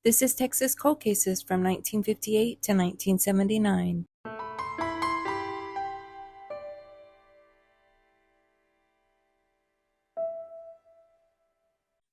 This is Texas Cold Cases from 1958 to 1979.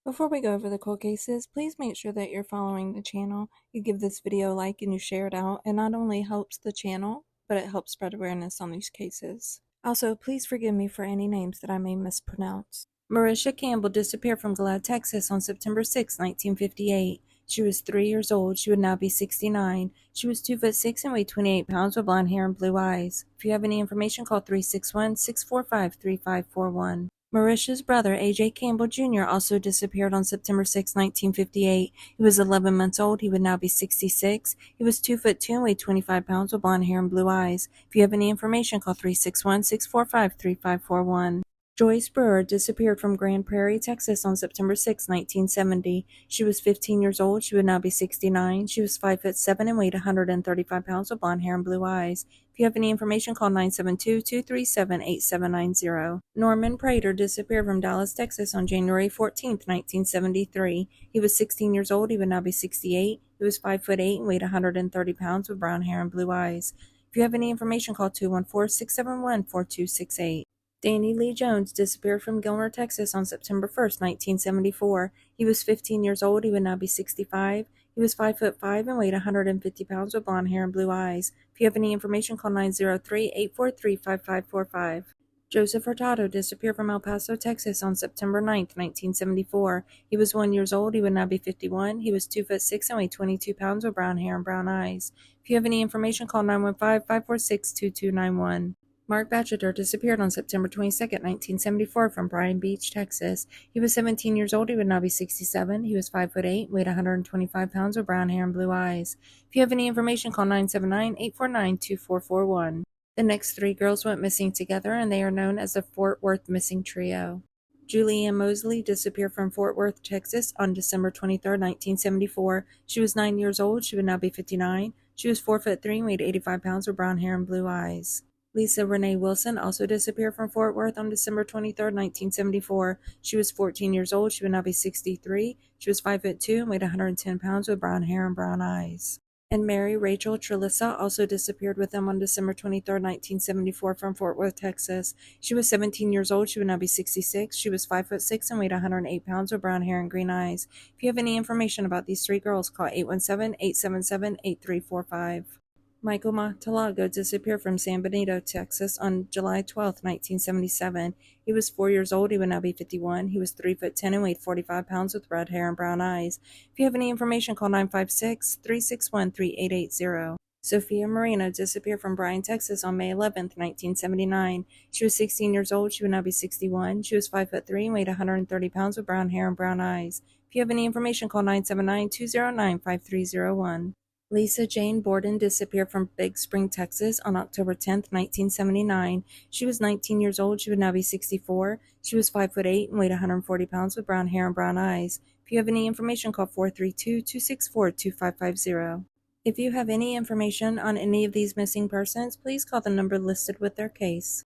Before we go over the cold cases, please make sure that you're following the channel. You give this video a like and you share it out. It not only helps the channel, but it helps spread awareness on these cases. Also, please forgive me for any names that I may mispronounce. Marisha Campbell disappeared from Glad, Texas on September 6, 1958. She was 3 years old. She would now be 69. She was 2'6" and weighed 28 pounds with blonde hair and blue eyes. If you have any information, call 361-645-3541. Marisha's brother, A.J. Campbell Jr., also disappeared on September 6, 1958. He was 11 months old. He would now be 66. He was 2'2" and weighed 25 pounds with blonde hair and blue eyes. If you have any information, call 361-645-3541. Joyce Brewer disappeared from Grand Prairie, Texas on September 6, 1970. She was 15 years old. She would now be 69. She was 5'7" and weighed 135 pounds with blonde hair and blue eyes. If you have any information, call 972-237-8790. Norman Prater disappeared from Dallas, Texas on January 14, 1973. He was 16 years old. He would now be 68. He was 5'8" and weighed 130 pounds with brown hair and blue eyes. If you have any information, call 214-671-4268. Danny Lee Jones disappeared from Gilmer, Texas on September 1, 1974. He was 15 years old. He would now be 65. He was 5'5" and weighed 150 pounds with blonde hair and blue eyes. If you have any information, call 903-843-5545. Joseph Hurtado disappeared from El Paso, Texas on September 9, 1974. He was 1 year old. He would now be 51. He was 2'6" and weighed 22 pounds with brown hair and brown eyes. If you have any information, call 915-546-2291. Mark Batchelder disappeared on September 22, 1974 from Bryan Beach, Texas. He was 17 years old. He would now be 67. He was 5'8", weighed 125 pounds with brown hair and blue eyes. If you have any information, call 979-849-2441. The next 3 girls went missing together, and they are known as the Fort Worth Missing Trio. Julianne Mosley disappeared from Fort Worth, Texas on December 23, 1974. She was 9 years old. She would now be 59. She was 4'3" and weighed 85 pounds with brown hair and blue eyes. Lisa Renee Wilson also disappeared from Fort Worth on December 23, 1974. She was 14 years old. She would now be 63. She was 5'2" and weighed 110 pounds with brown hair and brown eyes. And Mary Rachel Trelissa also disappeared with them on December 23, 1974 from Fort Worth, Texas. She was 17 years old. She would now be 66. She was 5'6" and weighed 108 pounds with brown hair and green eyes. If you have any information about these 3 girls, call 817-877-8345. Michael Matalago disappeared from San Benito, Texas on July 12, 1977. He was 4 years old. He would now be 51. He was 3'10" and weighed 45 pounds with red hair and brown eyes. If you have any information, call 956-361-3880. Sophia Marino disappeared from Bryan, Texas on May 11, 1979. She was 16 years old. She would now be 61. She was 5'3" and weighed 130 pounds with brown hair and brown eyes. If you have any information, call 979-209-5301. Lisa Jane Borden disappeared from Big Spring, Texas on October 10, 1979. She was 19 years old. She would now be 64. She was 5'8" and weighed 140 pounds with brown hair and brown eyes. If you have any information, call 432-264-2550. If you have any information on any of these missing persons, please call the number listed with their case.